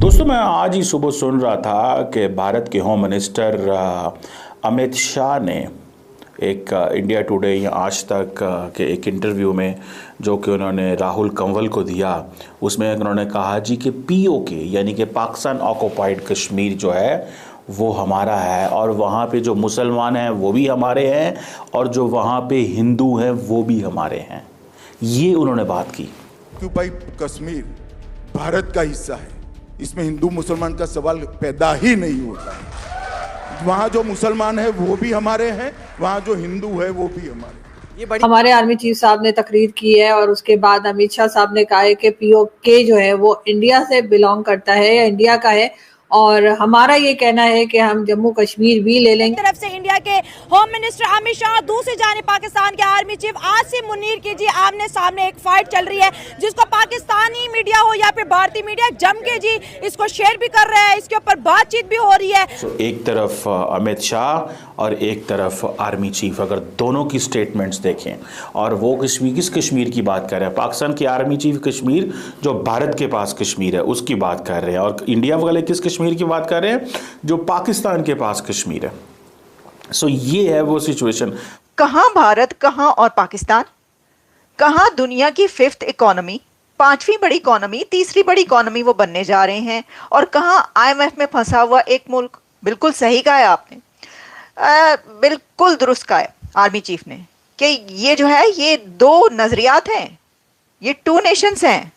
दोस्तों, मैं आज ही सुबह सुन रहा था कि भारत के होम मिनिस्टर अमित शाह ने एक इंडिया टुडे या आज तक के एक इंटरव्यू में जो कि उन्होंने राहुल कंवल को दिया, उसमें उन्होंने कहा जी कि पीओके यानी कि पाकिस्तान ऑक्युपाइड कश्मीर जो है वो हमारा है और वहाँ पे जो मुसलमान हैं वो भी हमारे हैं और जो वहाँ पे हिंदू हैं वो भी हमारे हैं। ये उन्होंने बात की। ऑक्युपाइड कश्मीर भारत का हिस्सा है, इसमें हिंदू मुसलमान का सवाल पैदा ही नहीं होता है। वहाँ जो मुसलमान है वो भी हमारे हैं, वहाँ जो हिंदू है वो भी हमारे। हमारे आर्मी चीफ साहब ने तकरीर की है और उसके बाद अमित शाह साहब ने कहा है कि पीओके जो है वो इंडिया से बिलोंग करता है या इंडिया का है और हमारा ये कहना है कि हम जम्मू कश्मीर भी ले लेंगे। तरफ से इंडिया के होम मिनिस्टर अमित शाह, दूसरी जानिब पाकिस्तान के आर्मी चीफ आसिम मुनीर की जी आमने सामने एक फाइट चल रही है जिसको पाकिस्तानी मीडिया हो या फिर भारतीय मीडिया जम के जी इसको शेयर भी कर रहे हैं, इसके ऊपर बातचीत भी हो रही है। एक तरफ अमित शाह और एक तरफ आर्मी चीफ, अगर दोनों की स्टेटमेंट्स देखें और वो किस कश्मीर की बात कर रहे हैं, पाकिस्तान के आर्मी चीफ कश्मीर जो भारत के पास कश्मीर है उसकी बात कर रहे हैं और इंडिया वाले किस कश्मीर की बात कर रहे हैं जो पाकिस्तान के पास कश्मीर है। सो ये है वो सिचुएशन। कहां भारत, कहां और पाकिस्तान, कहां दुनिया की फिफ्थ इकोनॉमी, पांचवी बड़ी इकोनॉमी, तीसरी बड़ी इकोनॉमी वो बनने जा रहे हैं और कहां आईएमएफ में फंसा हुआ एक मुल्क। बिल्कुल सही कहा है आपने, बिल्कुल दुरुस्त कहा है आर्मी चीफ ने कि ये जो है ये दो नजरियात हैं, ये टू नेशंस हैं।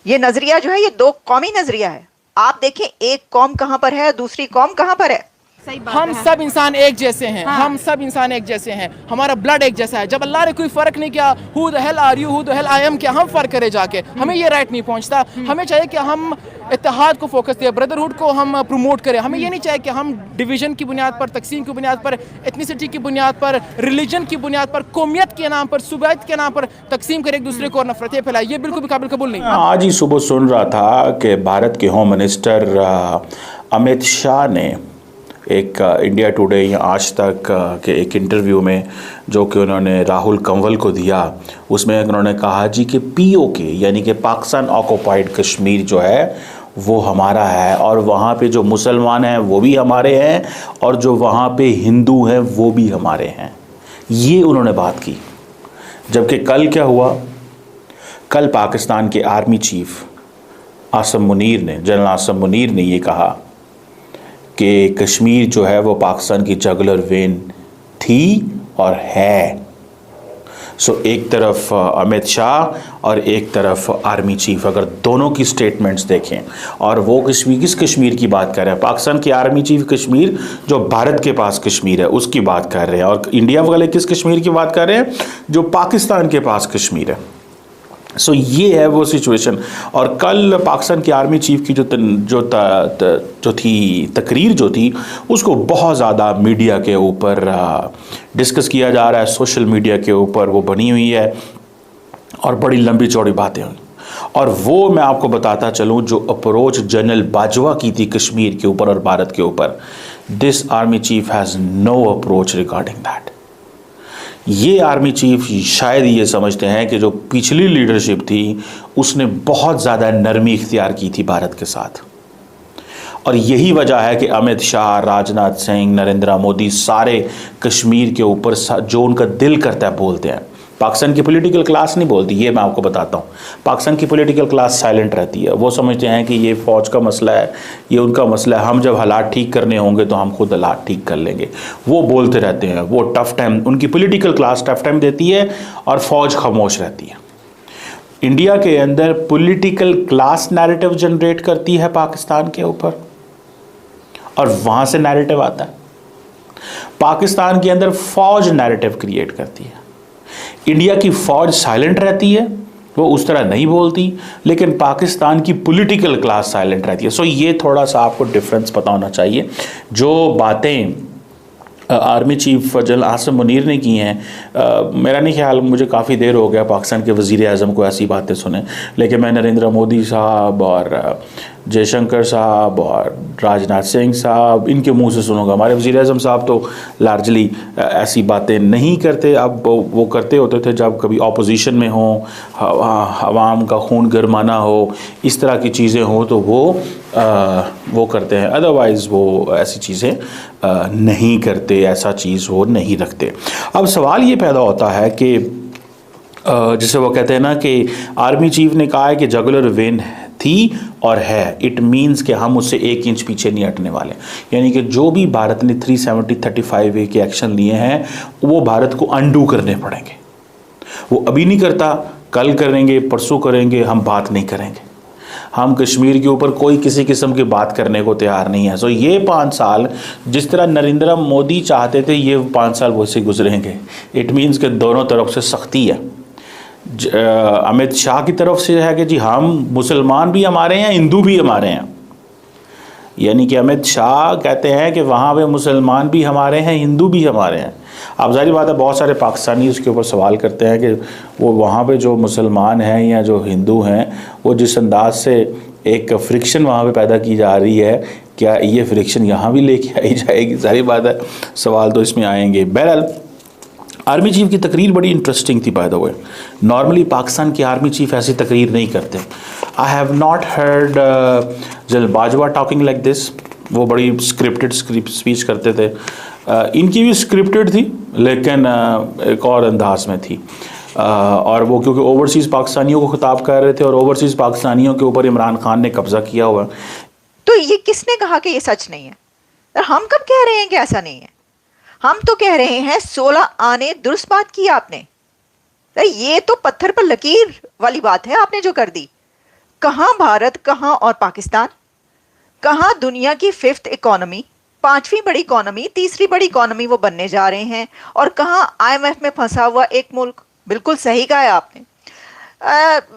ये नजरिया जो है ये दो कौमी नजरिया है। आप देखें एक कौम कहां पर है, दूसरी कौम कहां पर है। हम सब इंसान एक जैसे हैं। हाँ। हम सब इंसान एक जैसे हैं, हमारा ब्लड एक जैसा है। जब अल्लाह ने कोई फर्क नहीं किया, who the hell are you, who the hell I am, क्या हम फर्क करे जाके? हमें ये राइट नहीं पहुंचता। हमें चाहिए कि हम इत्तेहाद को फोकस दें, ब्रदरहुड को हम प्रमोट करें। हमें ये नहीं चाहिए कि हम डिवीजन की बुनियाद पर, तकसीम की बुनियाद पर, एथनिसिटी की बुनियाद पर, रिलीजन की बुनियाद पर, कौमियत के नाम पर, सूबायत के नाम पर तकसीम कर एक दूसरे को नफरतें फैलाए। ये बिल्कुल भी काबिल कबूल नहीं। आज ही सुबह सुन रहा था कि भारत के होम मिनिस्टर अमित शाह ने एक इंडिया टुडे या आज तक के एक इंटरव्यू में जो कि उन्होंने राहुल कंवल को दिया, उसमें उन्होंने कहा जी कि पीओके यानी कि पाकिस्तान ऑक्युपाइड कश्मीर जो है वो हमारा है और वहाँ पे जो मुसलमान हैं वो भी हमारे हैं और जो वहाँ पे हिंदू हैं वो भी हमारे हैं। ये उन्होंने बात की। जबकि कल क्या हुआ, कल पाकिस्तान के army chief general Asim Munir ने ये कहा कि कश्मीर जो है वो पाकिस्तान की जगुलर वेन थी और है। सो एक तरफ अमित शाह और एक तरफ आर्मी चीफ, अगर दोनों की स्टेटमेंट्स देखें और वो किस कश्मीर की बात कर रहे हैं, पाकिस्तान के आर्मी चीफ कश्मीर जो भारत के पास कश्मीर है उसकी बात कर रहे हैं और इंडिया वाले किस कश्मीर की बात कर रहे हैं जो पाकिस्तान के पास कश्मीर है। सो ये है वो सिचुएशन। और कल पाकिस्तान की आर्मी चीफ की तकरीर जो थी उसको बहुत ज़्यादा मीडिया के ऊपर डिस्कस किया जा रहा है, सोशल मीडिया के ऊपर वो बनी हुई है और बड़ी लंबी चौड़ी बातें हुई। और वो मैं आपको बताता चलूँ जो अप्रोच जनरल बाजवा की थी कश्मीर के ऊपर और भारत के ऊपर, this army chief has no approach regarding that. ये आर्मी चीफ शायद ये समझते हैं कि जो पिछली लीडरशिप थी उसने बहुत ज़्यादा नरमी इख्तियार की थी भारत के साथ और यही वजह है कि अमित शाह, राजनाथ सिंह, नरेंद्र मोदी सारे कश्मीर के ऊपर जो उनका दिल करता है बोलते हैं। पाकिस्तान की पॉलिटिकल क्लास नहीं बोलती, ये मैं आपको बताता हूँ। पाकिस्तान की पॉलिटिकल क्लास साइलेंट रहती है। वो समझते हैं कि ये फ़ौज का मसला है, ये उनका मसला है, हम जब हालात ठीक करने होंगे तो हम खुद हालात ठीक कर लेंगे। वो बोलते रहते हैं, वो टफ टाइम, उनकी पॉलिटिकल क्लास टफ टाइम देती है और फ़ौज खामोश रहती है। इंडिया के अंदर पॉलिटिकल क्लास नैरेटिव जनरेट करती है पाकिस्तान के ऊपर और वहाँ से नैरेटिव आता है। पाकिस्तान के अंदर फ़ौज नैरेटिव क्रिएट करती है। इंडिया की फ़ौज साइलेंट रहती है, वो उस तरह नहीं बोलती, लेकिन पाकिस्तान की पॉलिटिकल क्लास साइलेंट रहती है। सो ये थोड़ा सा आपको डिफरेंस पता होना चाहिए। जो बातें army chief general Asim Munir ने की हैं, मेरा नहीं ख्याल, मुझे काफ़ी देर हो गया पाकिस्तान के वज़ीर आज़म को ऐसी बातें सुने, लेकिन मैं नरेंद्र मोदी साहब और जयशंकर साहब और राजनाथ सिंह साहब, इनके मुंह से सुनूंगा। हमारे वज़ीर-ए-आज़म साहब तो लार्जली ऐसी बातें नहीं करते। अब वो करते होते थे जब कभी ऑपोजिशन में हो, आवाम का खून गरमाना हो, इस तरह की चीज़ें हो तो वो करते हैं, अदरवाइज़ वो ऐसी चीज़ें नहीं करते, ऐसा चीज़ वो नहीं रखते। अब सवाल ये पैदा होता है कि जिसे वो कहते हैं ना कि आर्मी चीफ ने कहा है कि जुगुलर वेन थी और है, इट मीन्स कि हम उससे 1 इंच पीछे नहीं हटने वाले। यानी कि जो भी भारत ने 370-35A के एक्शन लिए हैं वो भारत को अंडू करने पड़ेंगे। वो अभी नहीं करता, कल करेंगे, परसों करेंगे, हम बात नहीं करेंगे। हम कश्मीर के ऊपर कोई किसी किस्म की बात करने को तैयार नहीं है। सो ये 5 साल जिस तरह नरेंद्र मोदी चाहते थे, ये 5 साल वैसे गुजरेंगे। इट मीन्स कि दोनों तरफ से सख्ती है। अमित शाह की तरफ से है कि जी हम मुसलमान भी हमारे हैं, हिंदू भी हमारे हैं। यानी कि अमित शाह कहते हैं कि वहाँ पे मुसलमान भी हमारे हैं, हिंदू भी हमारे हैं। अब जाहिर बात है बहुत सारे पाकिस्तानी उसके ऊपर सवाल करते हैं कि वो वहाँ पे जो मुसलमान हैं या जो हिंदू हैं, वो जिस अंदाज से एक फ्रिक्शन वहाँ पे पैदा की जा रही है, क्या ये फ्रिक्शन यहाँ भी लेके आई जाएगी? जाहिर बात है सवाल तो इसमें आएंगे। बहरहाल आर्मी चीफ की तकरीर बड़ी इंटरेस्टिंग थी by the way. Normally Pakistan के आर्मी चीफ ऐसी तकरीर नहीं करते। I have not heard general Bajwa talking like this. वो बड़ी स्क्रिप्टेड स्पीच करते थे। इनकी भी स्क्रिप्टेड थी लेकिन एक और अंदाज में थी। और वो क्योंकि ओवरसीज़ पाकिस्तानियों को खिताब कर रहे थे और ओवरसीज़ पाकिस्तानियों के ऊपर इमरान खान ने कब्जा किया हुआ। तो ये किसने कहा कि ये सच नहीं है? हम कब कह रहे हैं कि ऐसा नहीं है? हम तो कह रहे हैं 16 आने दुरुस्त बात की आपने। ये तो पत्थर पर लकीर वाली बात है आपने जो कर दी। कहां भारत, कहां और पाकिस्तान, कहां दुनिया की 5th इकोनॉमी, 5वीं बड़ी इकोनॉमी, 3री बड़ी इकोनॉमी वो बनने जा रहे हैं, और कहां IMF में फंसा हुआ एक मुल्क। बिल्कुल सही कहा है आपने,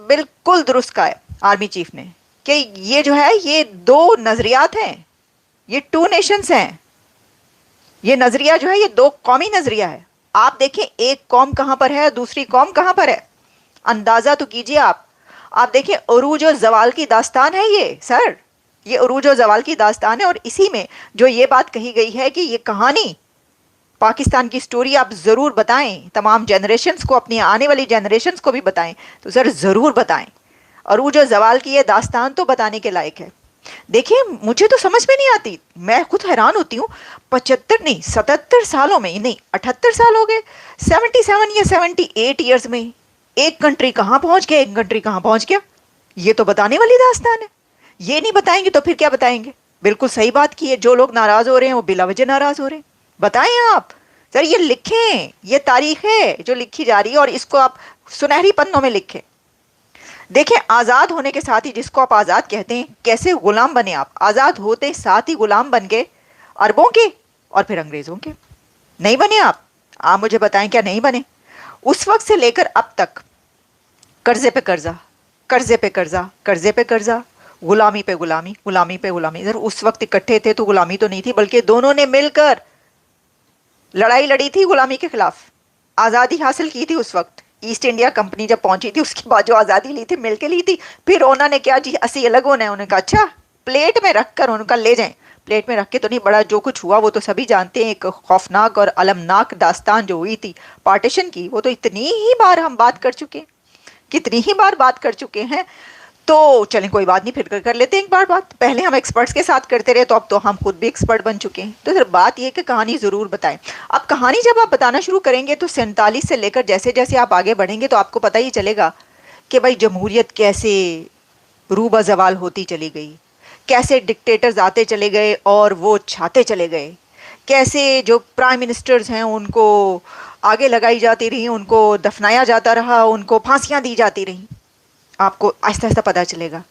बिल्कुल दुरुस्त कहा है आर्मी चीफ ने कि ये जो है ये 2 नजरियात हैं, ये 2 नेशंस हैं। ये नजरिया जो है ये 2 कौमी नजरिया है। आप देखें एक कौम कहां पर है, दूसरी कौम कहां पर है, अंदाजा तो कीजिए आप देखें उरूज और जवाल की दास्तान है ये सर, ये उरूज और जवाल की दास्तान है। और इसी में जो ये बात कही गई है कि ये कहानी पाकिस्तान की स्टोरी आप जरूर बताएं, तमाम जनरेशन्स को, अपनी आने वाली जनरेशन्स को भी बताएं, तो सर जरूर बताएं। उरूज और जवाल की ये दास्तान तो बताने के लायक है। देखिए मुझे तो समझ में नहीं आती, मैं खुद हैरान होती हूँ। 75 नहीं 77 सालों में, नहीं 78 साल हो गए, 77 या 78 ईयर्स में एक कंट्री कहाँ पहुंच गया, एक कंट्री कहाँ पहुंच गया, ये तो बताने वाली दास्तान है। ये नहीं बताएंगे तो फिर क्या बताएंगे? बिल्कुल सही बात की है, जो लोग नाराज हो रहे हैं वो बिला वजह नाराज हो रहे हैं। बताएं आप सर, ये लिखें, ये तारीख है जो लिखी जा रही है और इसको आप सुनहरी पन्नों में लिखें। देखें आज़ाद होने के साथ ही, जिसको आप आज़ाद कहते हैं, कैसे गुलाम बने आप। आज़ाद होते साथ ही गुलाम बन गए अरबों के और फिर अंग्रेज़ों के। नहीं बने आप मुझे बताएं क्या नहीं बने? उस वक्त से लेकर अब तक कर्जे पे कर्जा, कर्जे पे कर्जा, कर्जे पे कर्जा, गुलामी पे गुलामी, गुलामी पे गुलामी। सर उस वक्त इकट्ठे थे तो गुलामी तो नहीं थी, बल्कि दोनों ने मिलकर लड़ाई लड़ी थी गुलामी के खिलाफ, आज़ादी हासिल की थी। उस वक्त ईस्ट इंडिया कंपनी जब पहुंची थी उसके बाद जो आज़ादी ली थी मिलके ली थी। फिर उन्होंने क्या जी असी अलग होना है, उन्होंने कहा अच्छा प्लेट में रख कर उनका ले जाएं। प्लेट में रख के तो नहीं, बड़ा जो कुछ हुआ वो तो सभी जानते हैं। एक खौफनाक और अलमनाक दास्तान जो हुई थी पार्टीशन की, वो तो इतनी ही बार हम बात कर चुके हैं, कितनी ही बार बात कर चुके हैं। तो चलें कोई बात नहीं, फिर कर लेते हैं एक बार बात। पहले हम एक्सपर्ट्स के साथ करते रहे तो अब तो हम खुद भी एक्सपर्ट बन चुके हैं। तो फिर बात यह कि कहानी ज़रूर बताएं। अब कहानी जब आप बताना शुरू करेंगे तो 47 से लेकर जैसे जैसे आप आगे बढ़ेंगे तो आपको पता ही चलेगा कि भाई जमहूरियत कैसे रूबा जवाल होती चली गई, कैसे डिक्टेटर्स आते चले गए और वो छाते चले गए, कैसे जो प्राइम मिनिस्टर्स हैं उनको आगे लगाई जाती रही, उनको दफनाया जाता रहा, उनको फांसियाँ दी जाती रहीं। आपको आहिस्ता आहिस्ता पता चलेगा।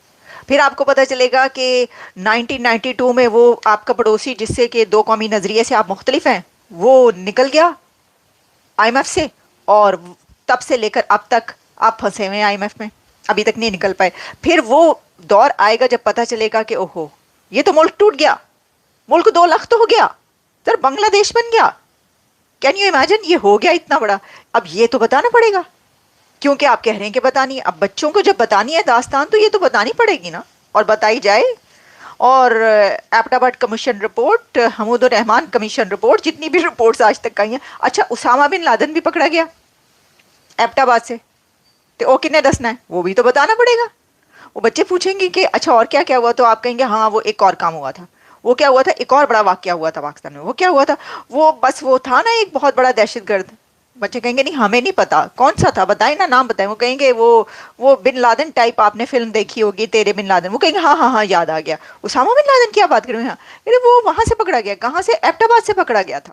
फिर आपको पता चलेगा कि 1992 में वो आपका पड़ोसी जिससे कि 2 कौमी नज़रिए से आप मुख्तलिफ हैं, वो निकल गया IMF से, और तब से लेकर अब तक आप फंसे हुए हैं IMF में, अभी तक नहीं निकल पाए। फिर वो दौर आएगा जब पता चलेगा कि ओहो ये तो मुल्क टूट गया, मुल्क 2 लाख तो हो गया सर, बांग्लादेश बन गया। कैन यू इमेजिन, ये हो गया इतना बड़ा। अब ये तो बताना पड़ेगा, क्योंकि आप कह रहे हैं कि बतानी। अब बच्चों को जब बतानी है दास्तान तो ये तो बतानी पड़ेगी ना, और बताई जाए और Abbottabad commission report, Hamoodur Rahman commission report, जितनी भी रिपोर्ट्स आज तक आई हैं। अच्छा, उसामा बिन लादेन भी पकड़ा गया एबटाबाद से, तो वो किन्ने दसना है, वो भी तो बताना पड़ेगा। वो बच्चे पूछेंगे कि अच्छा और क्या क्या हुआ, तो आप कहेंगे हाँ वो एक और काम हुआ था। वो क्या हुआ था? एक और बड़ा वाकया हुआ था पाकिस्तान में। वो क्या हुआ था? वो बस वो था ना एक बहुत बड़ा दहशतगर्द। बच्चे कहेंगे नहीं हमें नहीं पता कौन सा था, बताए ना, नाम बताए। वो कहेंगे वो बिन लादेन टाइप, आपने फिल्म देखी होगी तेरे बिन लादेन। वो कहेंगे हाँ हाँ हाँ याद आ गया, उसामा बिन लादेन की आप बात कर रहे हैं। हाँ, अरे वो वहां से पकड़ा गया। कहाँ से? एबटाबाद से पकड़ा गया था।